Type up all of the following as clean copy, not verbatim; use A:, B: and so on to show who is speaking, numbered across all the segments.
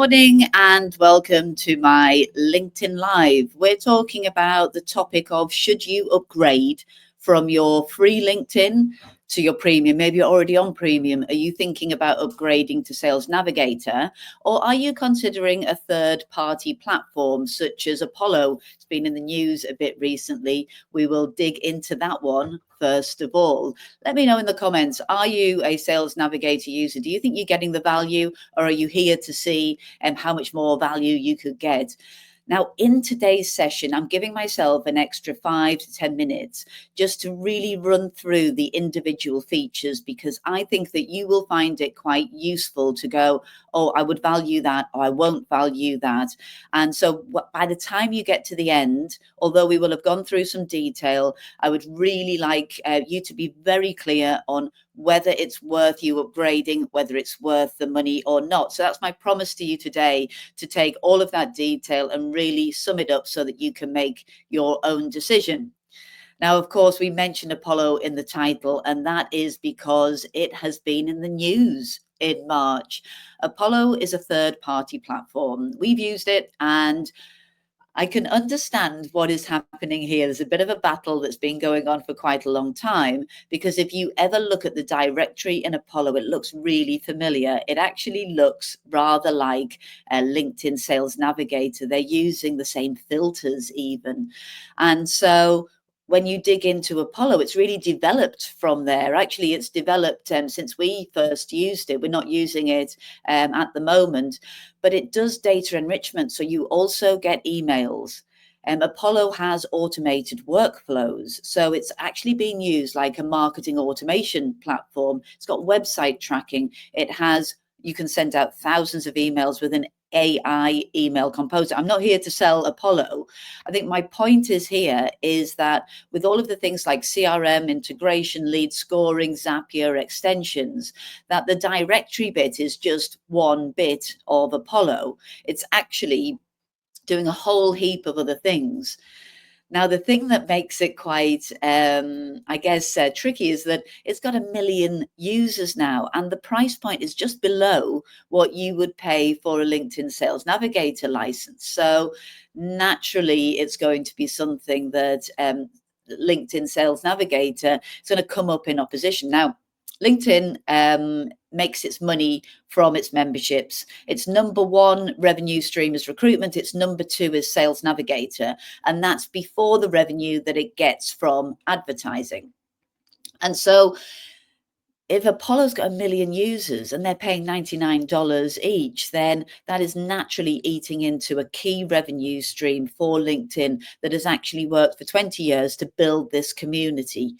A: morning and welcome to my LinkedIn Live. We're talking about the topic of should you upgrade from your free LinkedIn to your premium? Maybe you're already on premium. Are you thinking about upgrading to Sales Navigator, or are you considering a third-party platform such as Apollo? It's been in the news a bit recently. We will dig into that one first of all. Let me know in the comments, are you a Sales Navigator user? Do you think you're getting the value, or are you here to see how much more value you could get? Now, in today's session, I'm giving myself an extra 5 to 10 minutes just to really run through the individual features, because I think that you will find it quite useful to go, oh, I would value that, or I won't value that. And so by the time you get to the end, although we will have gone through some detail, I would really like you to be very clear on whether it's worth you upgrading, whether it's worth the money or not. So that's my promise to you today, to take all of that detail and really sum it up so that you can make your own decision. Now, of course, we mentioned Apollo in the title, and that is because it has been in the news in March. Apollo is a third-party platform. We've used it, and I can understand what is happening here. There's a bit of a battle that's been going on for quite a long time, because if you ever look at the directory in Apollo, it looks really familiar. It actually looks rather like a LinkedIn Sales Navigator. They're using the same filters even. And so when you dig into Apollo, it's really developed from there. Actually, it's developed since we first used it. We're not using it at the moment, but it does data enrichment. So you also get emails. Apollo has automated workflows. So it's actually being used like a marketing automation platform. It's got website tracking. You can send out thousands of emails with an AI email composer. I'm not here to sell Apollo. I think my point is that with all of the things like CRM integration, lead scoring, Zapier extensions, that the directory bit is just one bit of Apollo. It's actually doing a whole heap of other things. Now, the thing that makes it quite, tricky is that it's got 1 million users now, and the price point is just below what you would pay for a LinkedIn Sales Navigator license. So naturally, it's going to be something that LinkedIn Sales Navigator is going to come up in opposition. Now, LinkedIn makes its money from its memberships. Its number one revenue stream is recruitment. Its number two is Sales Navigator. And that's before the revenue that it gets from advertising. And so if Apollo's got 1 million users and they're paying $99 each, then that is naturally eating into a key revenue stream for LinkedIn that has actually worked for 20 years to build this community.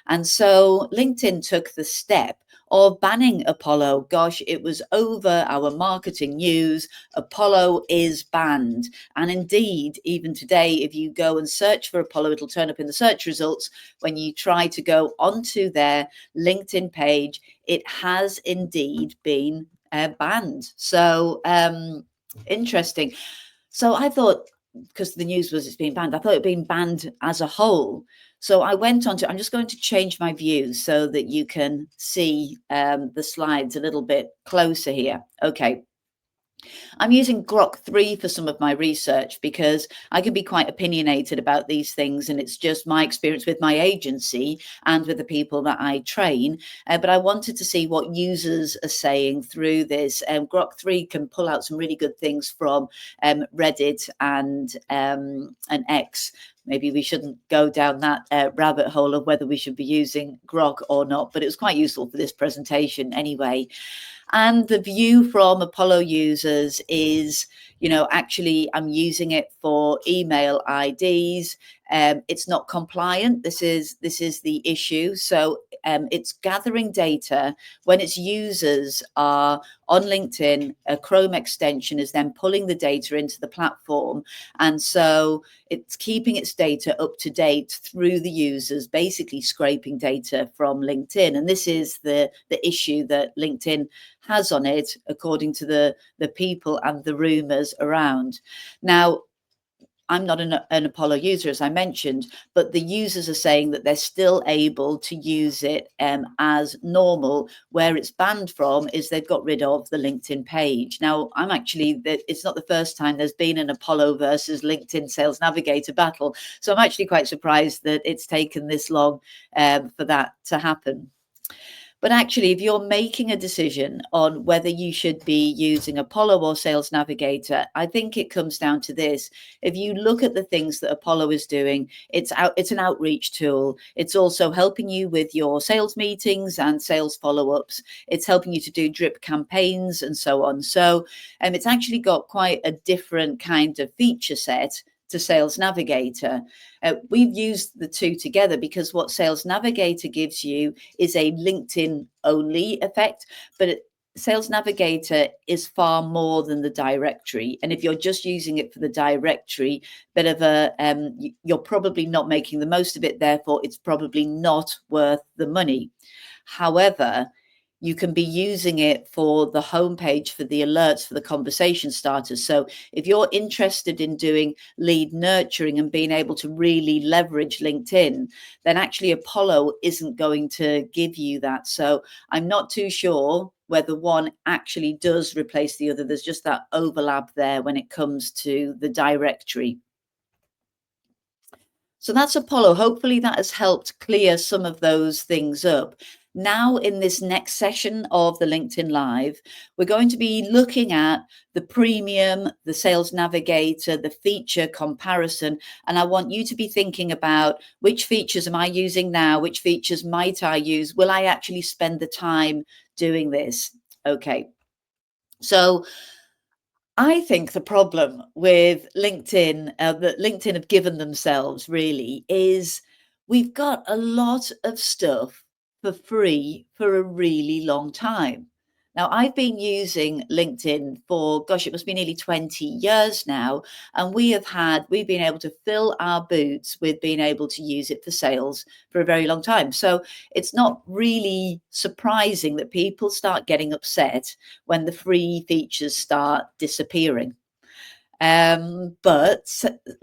A: And so LinkedIn took the step of banning Apollo. Gosh, it was over our marketing news. Apollo is banned. And indeed, even today, if you go and search for Apollo, it'll turn up in the search results. When you try to go onto their LinkedIn page, it has indeed been banned. So interesting. So I thought, because the news was it's being banned, I thought it being banned as a whole. So I went on to, I'm just going to change my view so that you can see the slides a little bit closer here. Okay. I'm using Grok 3 for some of my research because I can be quite opinionated about these things, and it's just my experience with my agency and with the people that I train. But I wanted to see what users are saying through this. Grok 3 can pull out some really good things from Reddit and X. Maybe we shouldn't go down that rabbit hole of whether we should be using Grok or not, but it was quite useful for this presentation anyway. And the view from Apollo users is, actually I'm using it for email IDs. It's not compliant. This is the issue. So it's gathering data when its users are on LinkedIn. A Chrome extension is then pulling the data into the platform. And so it's keeping its data up to date through the users, basically scraping data from LinkedIn. And this is the issue that LinkedIn has on it, according to the people and the rumors around. Now, I'm not an Apollo user, as I mentioned, but the users are saying that they're still able to use it as normal. Where it's banned from is they've got rid of the LinkedIn page. Now, it's not the first time there's been an Apollo versus LinkedIn Sales Navigator battle. So I'm actually quite surprised that it's taken this long for that to happen. But actually, if you're making a decision on whether you should be using Apollo or Sales Navigator, I think it comes down to this. If you look at the things that Apollo is doing, it's an outreach tool. It's also helping you with your sales meetings and sales follow-ups. It's helping you to do drip campaigns and so on. So it's actually got quite a different kind of feature set to Sales Navigator. We've used the two together because what Sales Navigator gives you is a LinkedIn only effect, but Sales Navigator is far more than the directory. And if you're just using it for the directory, you're probably not making the most of it. Therefore, it's probably not worth the money. However, you can be using it for the homepage, for the alerts, for the conversation starters. So if you're interested in doing lead nurturing and being able to really leverage LinkedIn, then actually Apollo isn't going to give you that. So I'm not too sure whether one actually does replace the other. There's just that overlap there when it comes to the directory. So that's Apollo. Hopefully that has helped clear some of those things up. Now, in this next session of the LinkedIn Live, we're going to be looking at the premium, the Sales Navigator, the feature comparison. And I want you to be thinking about which features am I using now? Which features might I use? Will I actually spend the time doing this? Okay. So I think the problem with LinkedIn, that LinkedIn have given themselves really, is we've got a lot of stuff for free for a really long time. Now, I've been using LinkedIn for, gosh, it must be nearly 20 years now. And we've been able to fill our boots with being able to use it for sales for a very long time. So it's not really surprising that people start getting upset when the free features start disappearing. But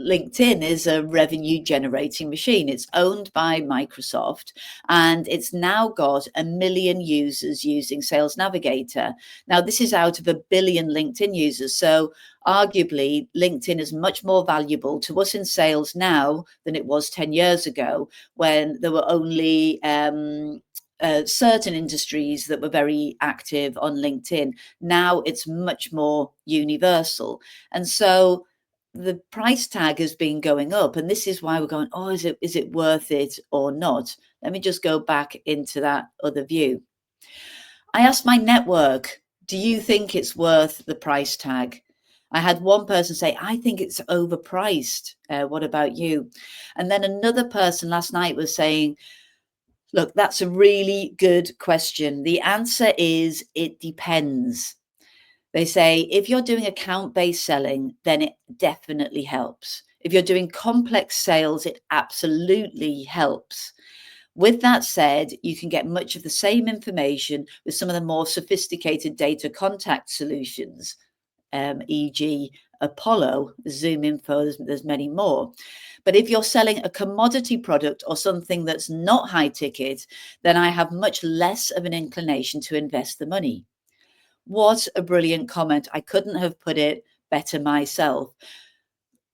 A: LinkedIn is a revenue generating machine. It's owned by Microsoft and it's now got 1 million users using Sales Navigator. Now, this is out of 1 billion LinkedIn users. So arguably, LinkedIn is much more valuable to us in sales now than it was 10 years ago when there were only certain industries that were very active on LinkedIn. Now it's much more universal. And so the price tag has been going up. And this is why we're going, oh, is it worth it or not? Let me just go back into that other view. I asked my network, do you think it's worth the price tag? I had one person say, I think it's overpriced. What about you? And then another person last night was saying, look, that's a really good question. The answer is it depends. They say if you're doing account-based selling, then it definitely helps. If you're doing complex sales, it absolutely helps. With that said, you can get much of the same information with some of the more sophisticated data contact solutions, e.g. Apollo, Zoom Info, there's many more. But if you're selling a commodity product or something that's not high ticket, then I have much less of an inclination to invest the money. What a brilliant comment. I couldn't have put it better myself.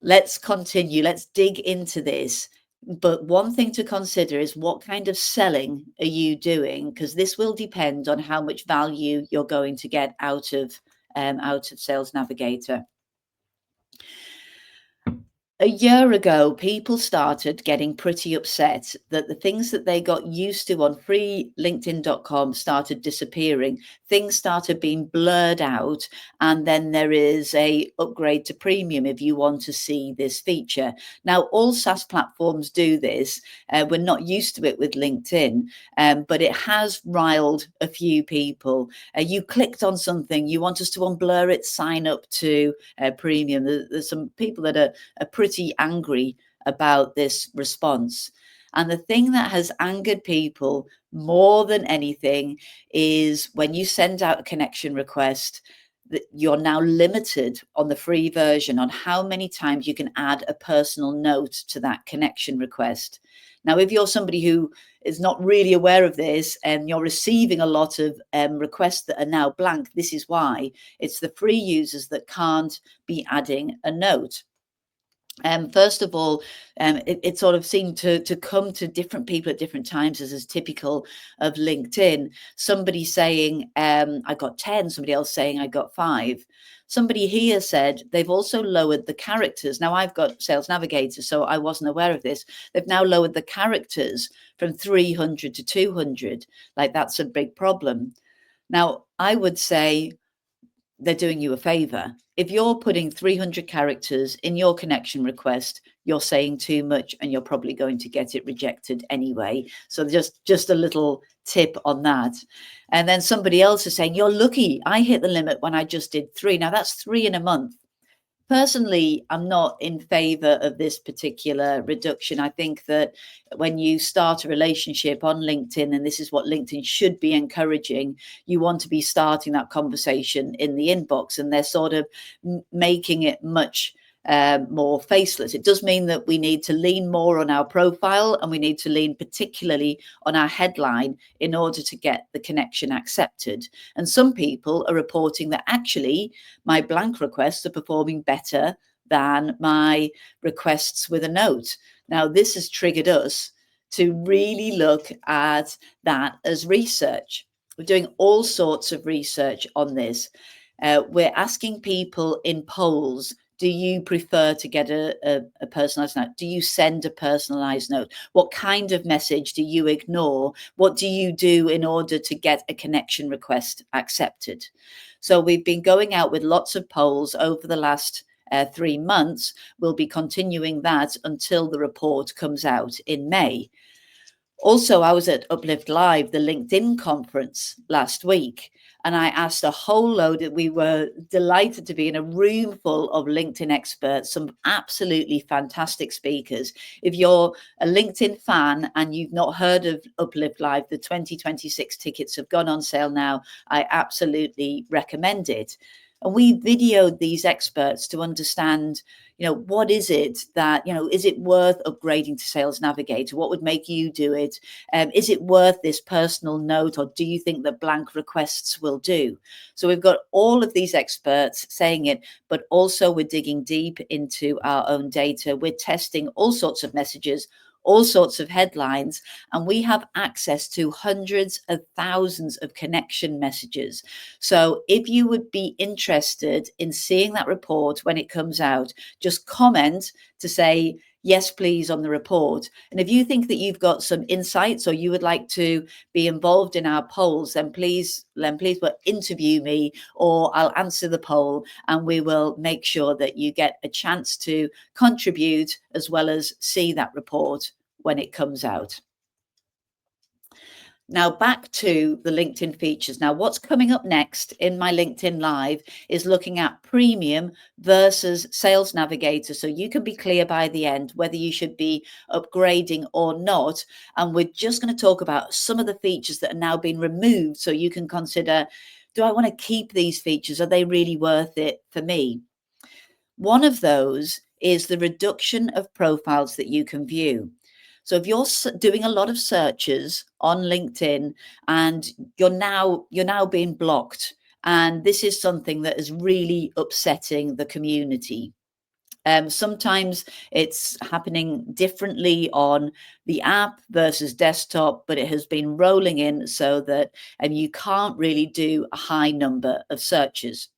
A: Let's continue. Let's dig into this. But one thing to consider is what kind of selling are you doing? Because this will depend on how much value you're going to get out of Sales Navigator. A year ago, people started getting pretty upset that the things that they got used to on free LinkedIn.com started disappearing. Things started being blurred out, and then there is a upgrade to premium if you want to see this feature. Now, all SaaS platforms do this. We're not used to it with LinkedIn, but it has riled a few people. You clicked on something, you want us to unblur it, sign up to premium. There's some people that are pretty angry about this response. And the thing that has angered people more than anything is when you send out a connection request, that you're now limited on the free version on how many times you can add a personal note to that connection request. Now, if you're somebody who is not really aware of this and you're receiving a lot of requests that are now blank, this is why. It's the free users that can't be adding a note. First of all, it sort of seemed to come to different people at different times, as is typical of LinkedIn. Somebody saying, I got 10, somebody else saying I got 5. Somebody here said they've also lowered the characters. Now, I've got Sales Navigator, so I wasn't aware of this. They've now lowered the characters from 300 to 200. Like, that's a big problem. Now, I would say they're doing you a favor. If you're putting 300 characters in your connection request, you're saying too much and you're probably going to get it rejected anyway. So just a little tip on that. And then somebody else is saying, you're lucky. I hit the limit when I just did 3. Now that's 3 in a month. Personally, I'm not in favor of this particular reduction. I think that when you start a relationship on LinkedIn, and this is what LinkedIn should be encouraging, you want to be starting that conversation in the inbox, and they're sort of making it much more faceless. It does mean that we need to lean more on our profile, and we need to lean particularly on our headline in order to get the connection accepted. And some people are reporting that actually my blank requests are performing better than my requests with a note. Now, this has triggered us to really look at that as research. We're doing all sorts of research on this. We're asking people in polls, do you prefer to get a personalized note? Do you send a personalized note? What kind of message do you ignore? What do you do in order to get a connection request accepted? So we've been going out with lots of polls over the last 3 months. We'll be continuing that until the report comes out in May. Also, I was at Uplift Live, the LinkedIn conference last week, and I asked a whole load that we were delighted to be in a room full of LinkedIn experts, some absolutely fantastic speakers. If you're a LinkedIn fan and you've not heard of Uplift Live, the 2026 tickets have gone on sale now. I absolutely recommend it. And we videoed these experts to understand, what is it that, is it worth upgrading to Sales Navigator? What would make you do it? Is it worth this personal note, or do you think that blank requests will do? So we've got all of these experts saying it, but also we're digging deep into our own data. We're testing all sorts of messages, all sorts of headlines, and we have access to hundreds of thousands of connection messages. So if you would be interested in seeing that report when it comes out, just comment to say, yes, please, on the report. And if you think that you've got some insights or you would like to be involved in our polls, then please interview me, or I'll answer the poll and we will make sure that you get a chance to contribute as well as see that report when it comes out. Now back to the LinkedIn features. Now what's coming up next in my LinkedIn Live is looking at premium versus Sales Navigator. So you can be clear by the end whether you should be upgrading or not. And we're just going to talk about some of the features that are now being removed, so you can consider, do I want to keep these features? Are they really worth it for me? One of those is the reduction of profiles that you can view. So if you're doing a lot of searches on LinkedIn and you're now being blocked, and this is something that is really upsetting the community. Sometimes it's happening differently on the app versus desktop, but it has been rolling in so that you can't really do a high number of searches.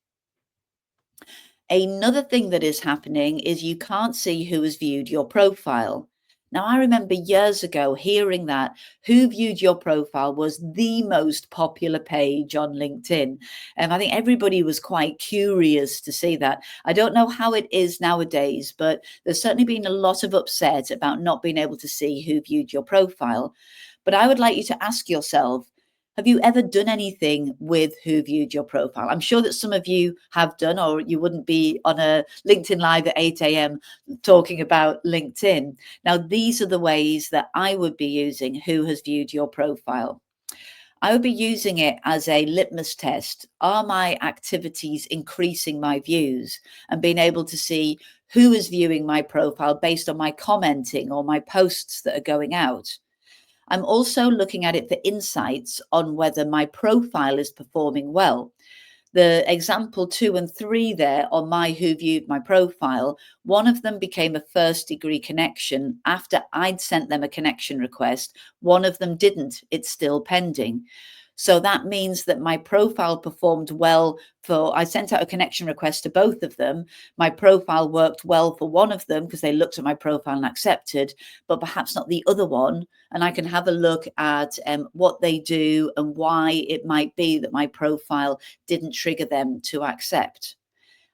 A: Another thing that is happening is you can't see who has viewed your profile. Now, I remember years ago hearing that who viewed your profile was the most popular page on LinkedIn. And I think everybody was quite curious to see that. I don't know how it is nowadays, but there's certainly been a lot of upset about not being able to see who viewed your profile. But I would like you to ask yourself, have you ever done anything with who viewed your profile? I'm sure that some of you have done, or you wouldn't be on a LinkedIn Live at 8 a.m. talking about LinkedIn. Now, these are the ways that I would be using who has viewed your profile. I would be using it as a litmus test. Are my activities increasing my views? And being able to see who is viewing my profile based on my commenting or my posts that are going out. I'm also looking at it for insights on whether my profile is performing well. The example 2 and 3 there on my who viewed my profile, one of them became a first degree connection after I'd sent them a connection request. One of them didn't. It's still pending. So that means that my profile performed well for, I sent out a connection request to both of them. My profile worked well for one of them because they looked at my profile and accepted, but perhaps not the other one. And I can have a look at what they do and why it might be that my profile didn't trigger them to accept.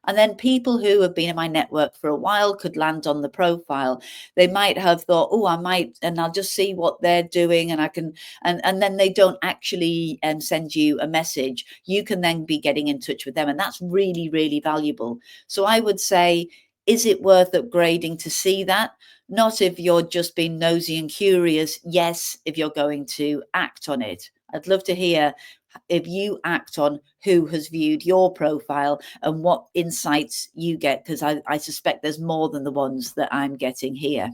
A: And then people who have been in my network for a while could land on the profile. They might have thought, oh, I might, and I'll just see what they're doing. And I can, and then they don't actually send you a message. You can then be getting in touch with them. And that's really, really valuable. So I would say, is it worth upgrading to see that? Not if you're just being nosy and curious. Yes, if you're going to act on it. I'd love to hear if you act on who has viewed your profile and what insights you get, because I suspect there's more than the ones that I'm getting here.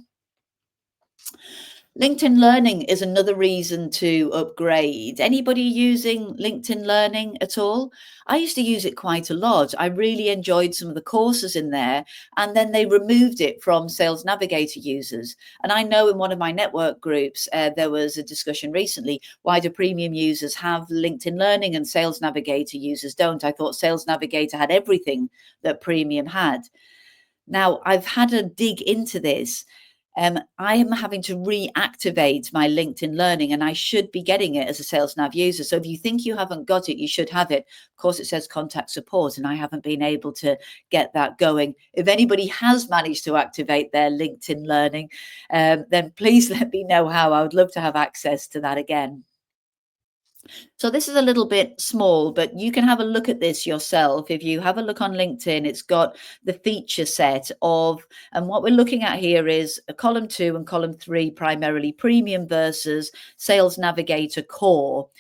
A: LinkedIn Learning is another reason to upgrade. Anybody using LinkedIn Learning at all? I used to use it quite a lot. I really enjoyed some of the courses in there, and then they removed it from Sales Navigator users. And I know in one of my network groups, there was a discussion recently, why do premium users have LinkedIn Learning and Sales Navigator users don't? I thought Sales Navigator had everything that premium had. Now, I've had a dig into this. I am having to reactivate my LinkedIn Learning, and I should be getting it as a Sales Nav user. So if you think you haven't got it, you should have it. Of course, it says contact support, and I haven't been able to get that going. If anybody has managed to activate their LinkedIn Learning, then please let me know how. I would love to have access to that again. So this is a little bit small, but you can have a look at this yourself. If you have a look on LinkedIn, it's got the feature set of, and what we're looking at here is a column 2 and column 3, primarily premium versus Sales Navigator core.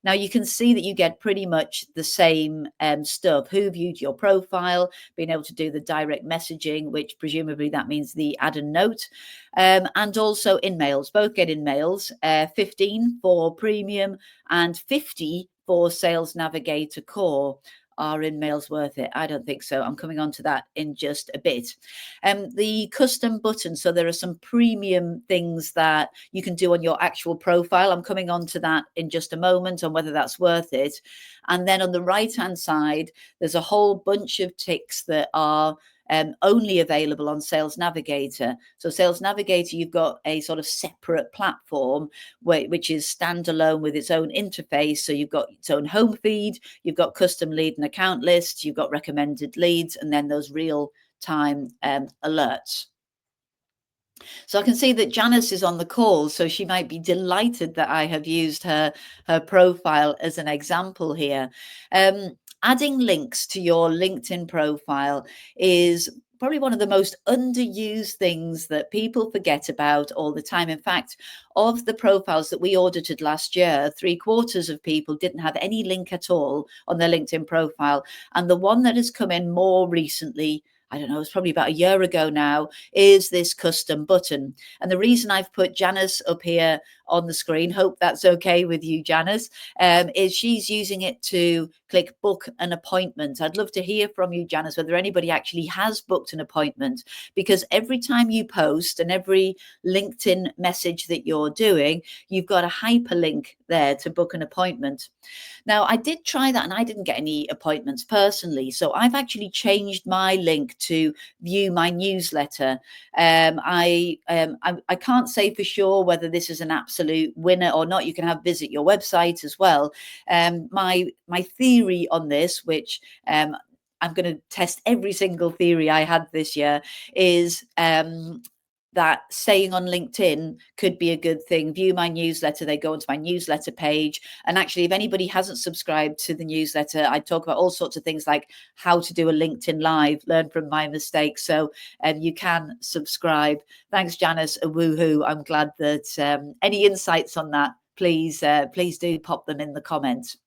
A: Now you can see that you get pretty much the same stuff. Who viewed your profile, being able to do the direct messaging, which presumably that means the add a note, and also in mails. Both get in mails, 15 for premium and 50 for Sales Navigator core. Are in mails worth it? I don't think so. I'm coming on to that in just a bit. The custom button. So there are some premium things that you can do on your actual profile. I'm coming on to that in just a moment on whether that's worth it. And then on the right-hand side, there's a whole bunch of ticks that are only available on Sales Navigator. So Sales Navigator, you've got a sort of separate platform which is standalone with its own interface. So you've got its own home feed, you've got custom lead and account lists, you've got recommended leads, and then those real time alerts. So I can see that Janice is on the call, so she might be delighted that I have used her profile as an example here. Adding links to your LinkedIn profile is probably one of the most underused things that people forget about all the time. In fact, of the profiles that we audited last year, 3/4 of people didn't have any link at all on their LinkedIn profile. And the one that has come in more recently, I don't know, it's probably about a year ago now, is this custom button. And the reason I've put Janice up here on the screen, hope that's okay with you, Janice, is she's using it to click book an appointment. I'd love to hear from you, Janice, whether anybody actually has booked an appointment, because every time you post and every LinkedIn message that you're doing, you've got a hyperlink there to book an appointment. Now, I did try that and I didn't get any appointments personally. So I've actually changed my link to view my newsletter. I can't say for sure whether this is an absolute winner or not. You can have visit your website as well. My theory on this, which I'm going to test every single theory I had this year, is that saying on LinkedIn could be a good thing. View my newsletter. They go onto my newsletter page. And actually, if anybody hasn't subscribed to the newsletter, I talk about all sorts of things like how to do a LinkedIn Live, learn from my mistakes. So you can subscribe. Thanks, Janice. A woohoo. I'm glad that any insights on that please do pop them in the comments.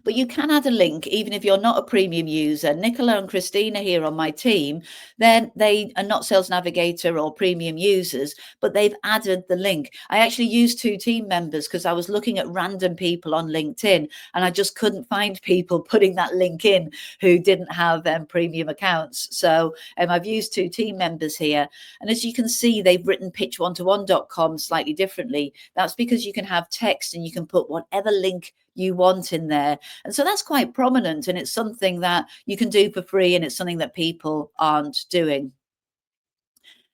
A: But you can add a link even if you're not a premium user. Nicola and Christina here on my team, then they are not Sales Navigator or premium users, but they've added the link. I actually used 2 team members because I was looking at random people on LinkedIn and I just couldn't find people putting that link in who didn't have premium accounts. So I've used 2 team members here. And as you can see, they've written pitch1to1.com slightly differently. That's because you can have text and you can put whatever link you want in there. And so that's quite prominent, and it's something that you can do for free, and it's something that people aren't doing.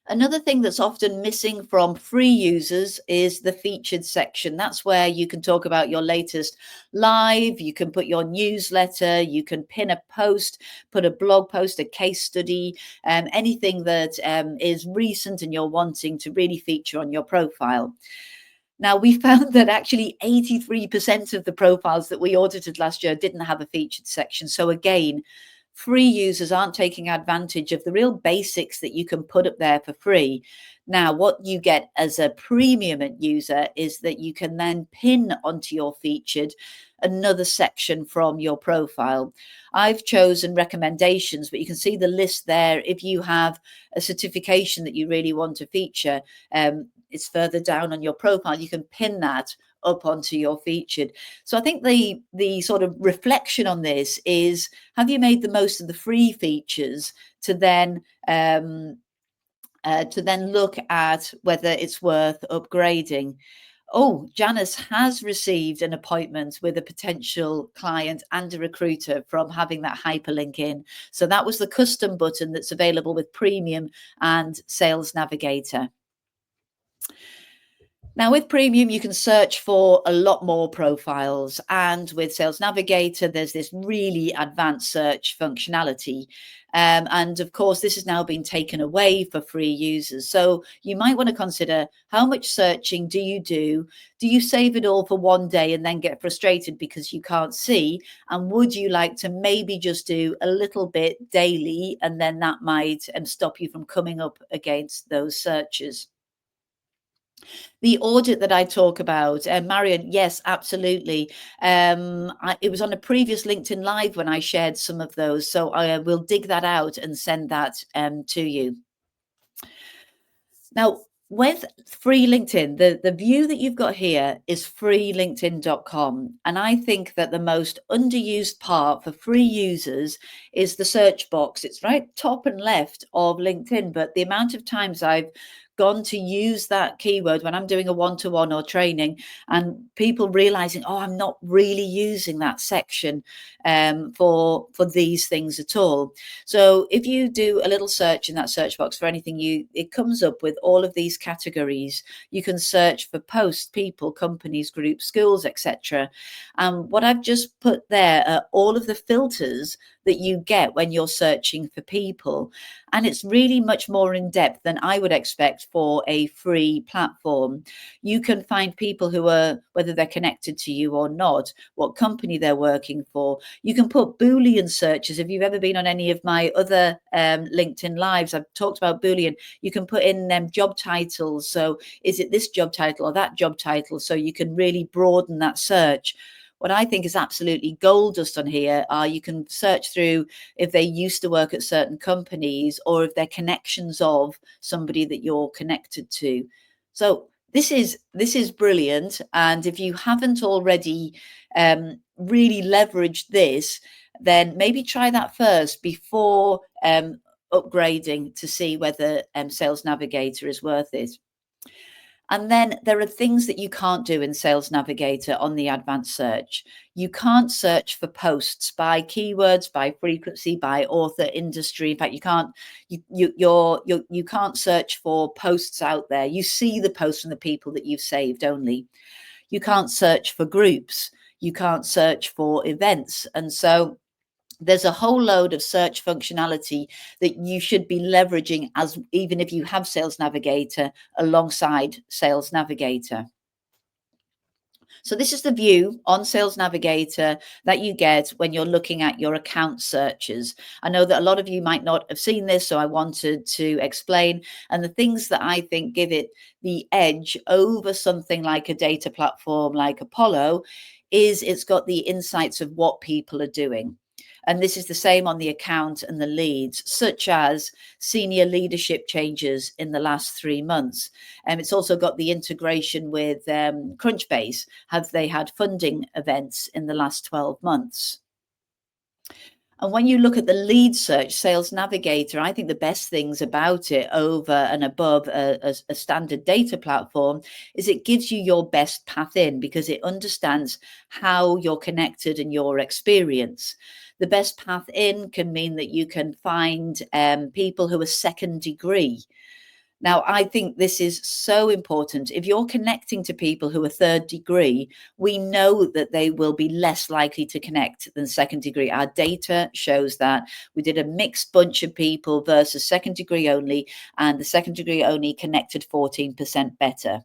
A: Another thing that's often missing from free users is the featured section. That's where you can talk about your latest live, you can put your newsletter, you can pin a post, put a blog post, a case study, anything that is recent and you're wanting to really feature on your profile. Now, we found that actually 83% of the profiles that we audited last year didn't have a featured section. So again, free users aren't taking advantage of the real basics that you can put up there for free. Now, what you get as a premium user is that you can then pin onto your featured another section from your profile. I've chosen recommendations, but you can see the list there. If you have a certification that you really want to feature, it's further down on your profile. You can pin that up onto your featured. So I think the sort of reflection on this is, have you made the most of the free features to then look at whether it's worth upgrading? Oh, Janice has received an appointment with a potential client and a recruiter from having that hyperlink in. So that was the custom button that's available with Premium and Sales Navigator. Now, with Premium, you can search for a lot more profiles. And with Sales Navigator, there's this really advanced search functionality. And of course, this has now been taken away for free users. So you might want to consider, how much searching do you do? Do you save it all for one day and then get frustrated because you can't see? And would you like to maybe just do a little bit daily, and then that might stop you from coming up against those searches? The audit that I talk about, Marion, yes, absolutely. It was on a previous LinkedIn Live when I shared some of those. So I will dig that out and send that to you. Now, with free LinkedIn, the view that you've got here is freelinkedin.com. And I think that the most underused part for free users is the search box. It's right top and left of LinkedIn, but the amount of times I've gone to use that keyword when I'm doing a one-to-one or training, and people realizing, oh, I'm not really using that section for these things at all. So if you do a little search in that search box for anything, it comes up with all of these categories. You can search for posts, people, companies, groups, schools, etc. And what I've just put there are all of the filters that you get when you're searching for people. And it's really much more in depth than I would expect for a free platform. You can find people who are, whether they're connected to you or not, what company they're working for. You can put Boolean searches. If you've ever been on any of my other LinkedIn Lives, I've talked about Boolean. You can put in job titles. So is it this job title or that job title? So you can really broaden that search. What I think is absolutely gold dust on here are, you can search through if they used to work at certain companies or if they're connections of somebody that you're connected to. So this is brilliant. And if you haven't already really leveraged this, then maybe try that first before upgrading to see whether Sales Navigator is worth it. And then there are things that you can't do in Sales Navigator on the advanced search. You can't search for posts by keywords, by frequency, by author, industry. In fact, you can't search for posts out there. You see the posts from the people that you've saved only. You can't search for groups. You can't search for events. And so there's a whole load of search functionality that you should be leveraging, as even if you have Sales Navigator alongside Sales Navigator. So this is the view on Sales Navigator that you get when you're looking at your account searches. I know that a lot of you might not have seen this, so I wanted to explain. And the things that I think give it the edge over something like a data platform like Apollo is it's got the insights of what people are doing. And this is the same on the account and the leads, such as senior leadership changes in the last 3 months. And it's also got the integration with Crunchbase. Have they had funding events in the last 12 months? And when you look at the lead search Sales Navigator, I think the best things about it over and above a standard data platform is it gives you your best path in because it understands how you're connected and your experience. The best path in can mean that you can find people who are second degree. Now, I think this is so important. If you're connecting to people who are third degree, we know that they will be less likely to connect than second degree. Our data shows that. We did a mixed bunch of people versus second degree only, and the second degree only connected 14% better.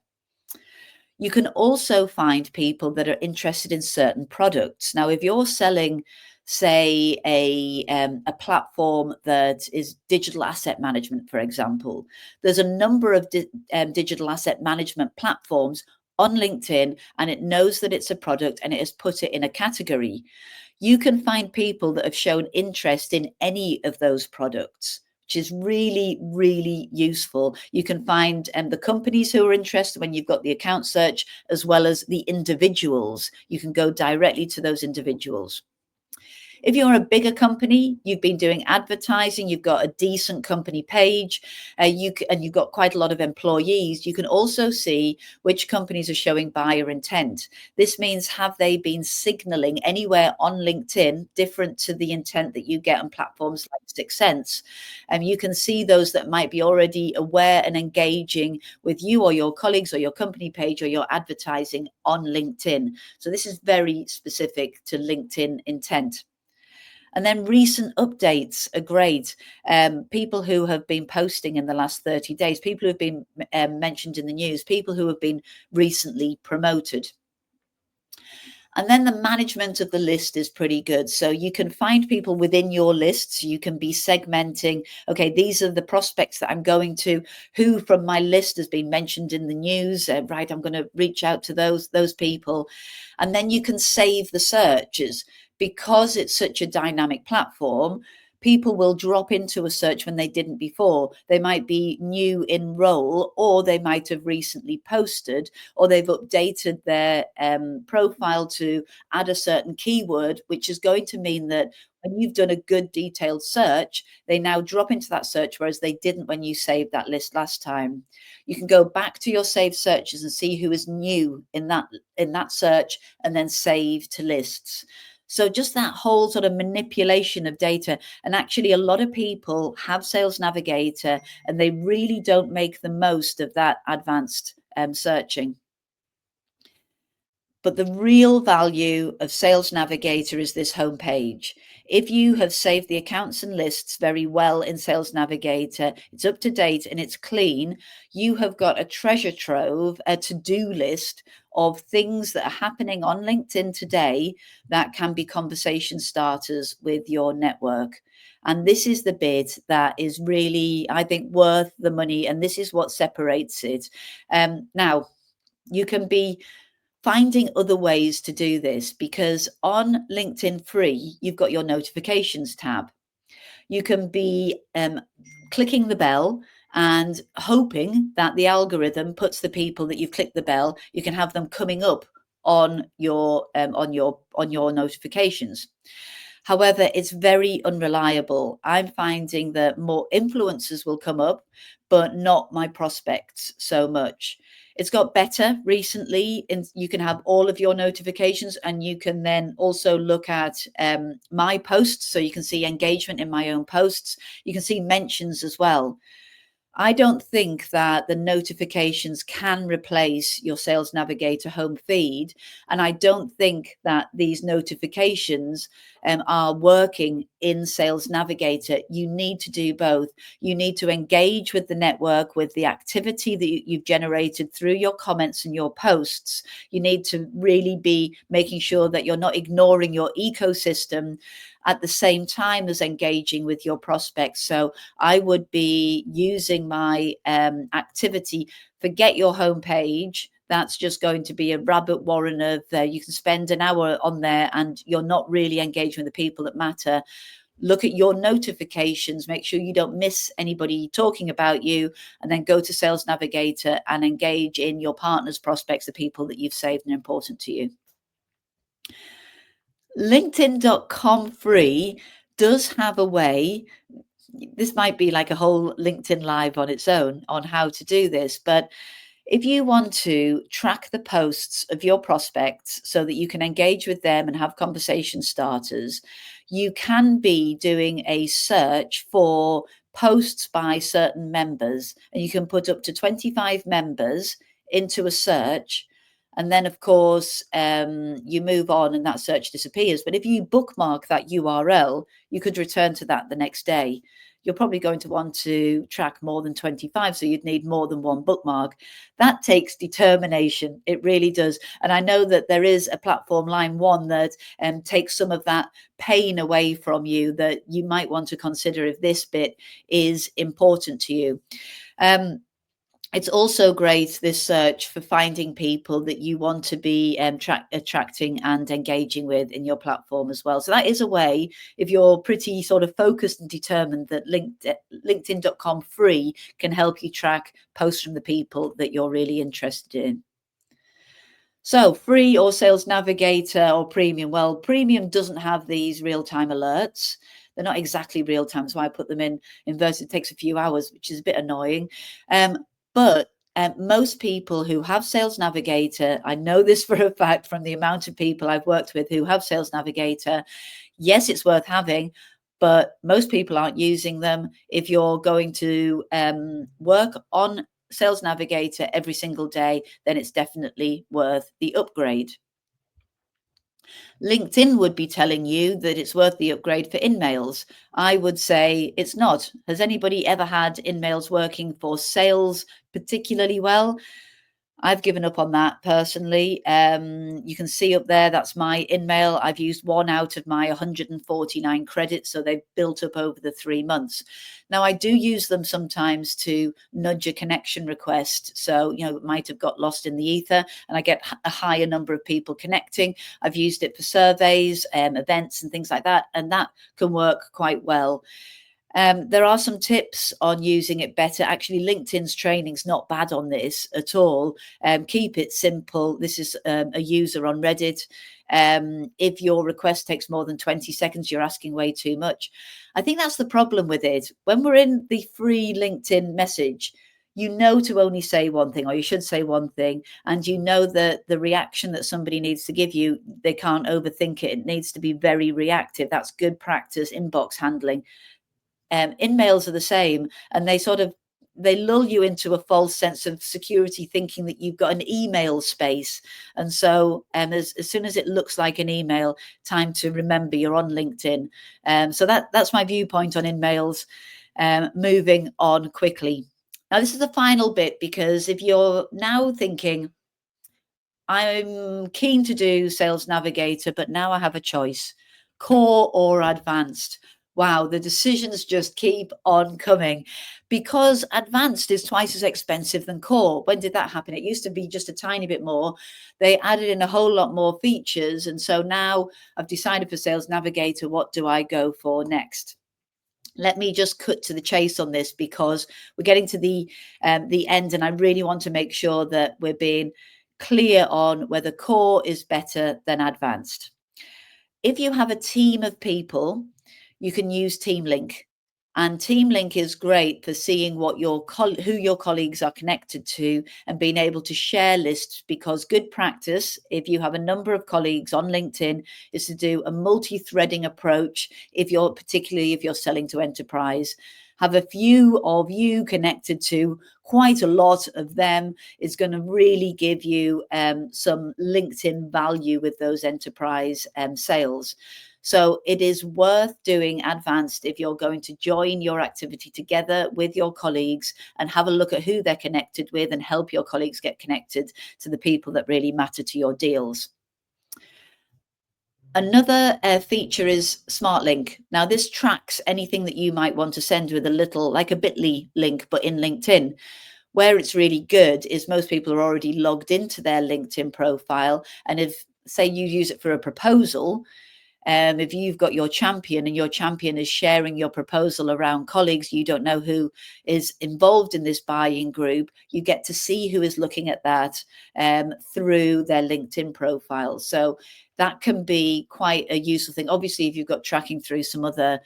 A: You can also find people that are interested in certain products. Now, if you're selling, say, a platform that is digital asset management, for example, there's a number of digital asset management platforms on LinkedIn, and it knows that it's a product and it has put it in a category. You can find people that have shown interest in any of those products, which is really, really useful. You can find the companies who are interested when you've got the account search, as well as the individuals. You can go directly to those individuals. If you're a bigger company, you've been doing advertising, you've got a decent company page, and you've got quite a lot of employees, you can also see which companies are showing buyer intent. This means, have they been signaling anywhere on LinkedIn different to the intent that you get on platforms like 6sense? And you can see those that might be already aware and engaging with you or your colleagues or your company page or your advertising on LinkedIn. So this is very specific to LinkedIn intent. And then recent updates are great. People who have been posting in the last 30 days, people who have been mentioned in the news, people who have been recently promoted. And then the management of the list is pretty good. So you can find people within your lists. You can be segmenting, okay, these are the prospects that I'm going to, who from my list has been mentioned in the news, right? I'm going to reach out to those people. And then you can save the searches. Because it's such a dynamic platform, people will drop into a search when they didn't before. They might be new in role, or they might have recently posted, or they've updated their profile to add a certain keyword, which is going to mean that when you've done a good detailed search, they now drop into that search, whereas they didn't when you saved that list last time. You can go back to your saved searches and see who is new in that search, and then save to lists. So just that whole sort of manipulation of data. And actually, a lot of people have Sales Navigator and they really don't make the most of that advanced searching. But the real value of Sales Navigator is this homepage. If you have saved the accounts and lists very well in Sales Navigator, it's up to date and it's clean, you have got a treasure trove, a to-do list of things that are happening on LinkedIn today that can be conversation starters with your network. And this is the bit that is really, I think, worth the money. And this is what separates it. Now, you can be finding other ways to do this, because on LinkedIn Free, you've got your notifications tab. You can be clicking the bell and hoping that the algorithm puts the people that you've clicked the bell, you can have them coming up on your notifications. However, it's very unreliable. I'm finding that more influencers will come up, but not my prospects so much. It's got better recently, and you can have all of your notifications, and you can then also look at my posts, so you can see engagement in my own posts. You can see mentions as well. I don't think that the notifications can replace your Sales Navigator home feed. And I don't think that these notifications are working in Sales Navigator, you need to do both. You need to engage with the network, with the activity that you've generated through your comments and your posts. You need to really be making sure that you're not ignoring your ecosystem at the same time as engaging with your prospects. So I would be using my activity. Forget your homepage. That's just going to be a rabbit warren of you can spend an hour on there and you're not really engaging with the people that matter. Look at your notifications, make sure you don't miss anybody talking about you, and then go to Sales Navigator and engage in your partners, prospects, the people that you've saved and important to you. LinkedIn.com free does have a way. This might be like a whole LinkedIn live on its own on how to do this, but if you want to track the posts of your prospects so that you can engage with them and have conversation starters, you can be doing a search for posts by certain members, and you can put up to 25 members into a search. And then, of course, you move on and that search disappears. But if you bookmark that URL, you could return to that the next day. You're probably going to want to track more than 25, so you'd need more than one bookmark. That takes determination. It really does. And I know that there is a platform, Line One, that takes some of that pain away from you, that you might want to consider if this bit is important to you. It's also great, this search, for finding people that you want to be attracting and engaging with in your platform as well. So that is a way, if you're pretty sort of focused and determined, that LinkedIn.com free can help you track posts from the people that you're really interested in. So free or Sales Navigator or premium? Well, premium doesn't have these real-time alerts. They're not exactly real-time. That's why I put them in inverted. It takes a few hours, which is a bit annoying. But most people who have Sales Navigator, I know this for a fact from the amount of people I've worked with who have Sales Navigator, yes, it's worth having, but most people aren't using them. If you're going to work on Sales Navigator every single day, then it's definitely worth the upgrade. LinkedIn would be telling you that it's worth the upgrade for InMails. I would say it's not. Has anybody ever had InMails working for sales particularly well? I've given up on that personally. You can see up there, that's my InMail. I've used one out of my 149 credits, so they've built up over the 3 months. Now, I do use them sometimes to nudge a connection request. So, it might have got lost in the ether and I get a higher number of people connecting. I've used it for surveys, events and things like that, and that can work quite well. There are some tips on using it better. Actually, LinkedIn's training's not bad on this at all. Keep it simple. This is a user on Reddit. If your request takes more than 20 seconds, you're asking way too much. I think that's the problem with it. When we're in the free LinkedIn message, to only say one thing, or you should say one thing, and that the reaction that somebody needs to give you, they can't overthink it. It needs to be very reactive. That's good practice inbox handling. InMails are the same, and they lull you into a false sense of security, thinking that you've got an email space. And so as soon as it looks like an email, time to remember you're on LinkedIn. So that's my viewpoint on InMails. Moving on quickly. Now, this is the final bit, because if you're now thinking, I'm keen to do Sales Navigator, but now I have a choice, core or advanced. Wow, the decisions just keep on coming, because advanced is twice as expensive than core. When did that happen? It used to be just a tiny bit more. They added in a whole lot more features. And so now I've decided for Sales Navigator, what do I go for next? Let me just cut to the chase on this, because we're getting to the end, and I really want to make sure that we're being clear on whether core is better than advanced. If you have a team of people, you can use TeamLink. And TeamLink is great for seeing what who your colleagues are connected to and being able to share lists, because good practice, if you have a number of colleagues on LinkedIn, is to do a multi-threading approach, particularly if you're selling to enterprise. Have a few of you connected to quite a lot of them is going to really give you some LinkedIn value with those enterprise sales. So it is worth doing advanced if you're going to join your activity together with your colleagues and have a look at who they're connected with and help your colleagues get connected to the people that really matter to your deals. Another feature is Smart Link. Now, this tracks anything that you might want to send with a little, like a bit.ly link, but in LinkedIn. Where it's really good is most people are already logged into their LinkedIn profile. And if, say, you use it for a proposal, if you've got your champion and your champion is sharing your proposal around colleagues, you don't know who is involved in this buying group, you get to see who is looking at that through their LinkedIn profile. So that can be quite a useful thing. Obviously, if you've got tracking through some other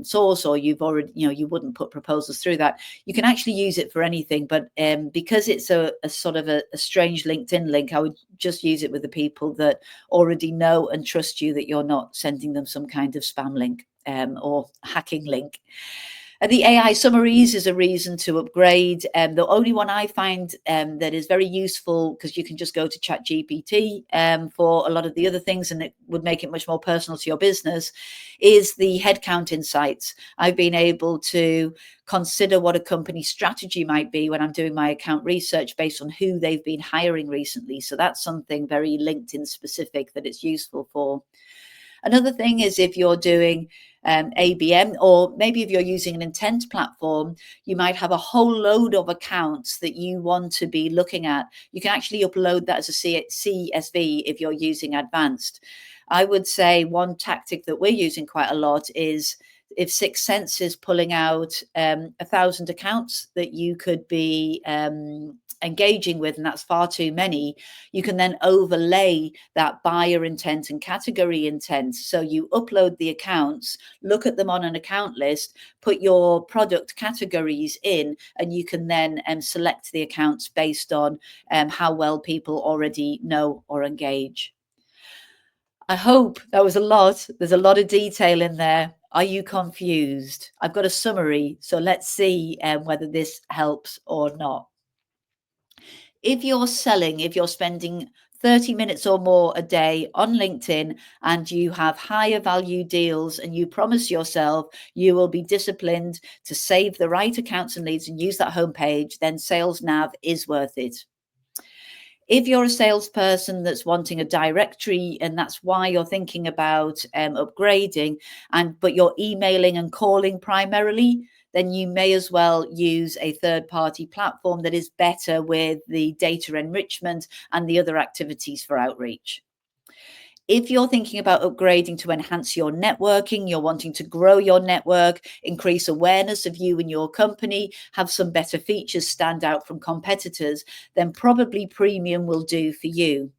A: source, or you've already, you wouldn't put proposals through that, you can actually use it for anything. But because it's a sort of a strange LinkedIn link, I would just use it with the people that already know and trust you, that you're not sending them some kind of spam link or hacking link. The AI summaries is a reason to upgrade. The only one I find that is very useful, because you can just go to ChatGPT for a lot of the other things, and it would make it much more personal to your business, is the headcount insights. I've been able to consider what a company strategy might be when I'm doing my account research based on who they've been hiring recently. So that's something very LinkedIn specific that it's useful for. Another thing is if you're doing ABM, or maybe if you're using an intent platform, you might have a whole load of accounts that you want to be looking at. You can actually upload that as a CSV if you're using advanced. I would say one tactic that we're using quite a lot is, if Sixth Sense is pulling out 1,000 accounts that you could be engaging with, and that's far too many, you can then overlay that buyer intent and category intent. So you upload the accounts, look at them on an account list, put your product categories in, and you can then select the accounts based on how well people already know or engage. I hope that was a lot. There's a lot of detail in there. Are you confused? I've got a summary, so let's see whether this helps or not. If you're selling, if you're spending 30 minutes or more a day on LinkedIn, and you have higher value deals, and you promise yourself you will be disciplined to save the right accounts and leads and use that homepage, then Sales Nav is worth it. If you're a salesperson that's wanting a directory, and that's why you're thinking about upgrading, but you're emailing and calling primarily, then you may as well use a third-party platform that is better with the data enrichment and the other activities for outreach. If you're thinking about upgrading to enhance your networking, you're wanting to grow your network, increase awareness of you and your company, have some better features, stand out from competitors, then probably premium will do for you.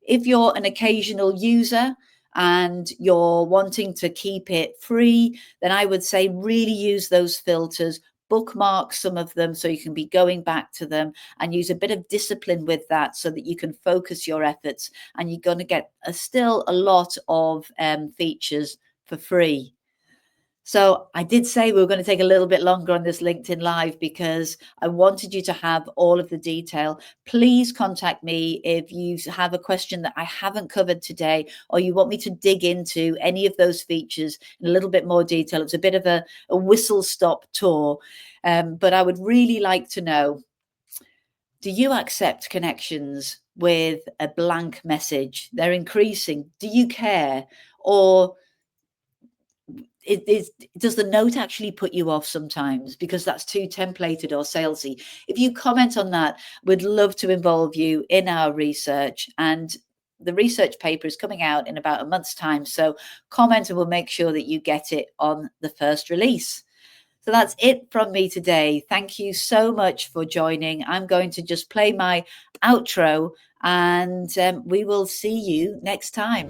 A: If you're an occasional user and you're wanting to keep it free, then I would say really use those filters, bookmark some of them so you can be going back to them, and use a bit of discipline with that so that you can focus your efforts, and you're going to get still a lot of features for free. So I did say we were going to take a little bit longer on this LinkedIn Live because I wanted you to have all of the detail. Please contact me if you have a question that I haven't covered today, or you want me to dig into any of those features in a little bit more detail. It's a bit of a whistle-stop tour, but I would really like to know, do you accept connections with a blank message? They're increasing. Do you care? Or does the note actually put you off sometimes because that's too templated or salesy? If you comment on that, we'd love to involve you in our research, and the research paper is coming out in about a month's time, so comment and we'll make sure that you get it on the first release. So that's it from me today. Thank you so much for joining. I'm going to just play my outro, and we will see you next time.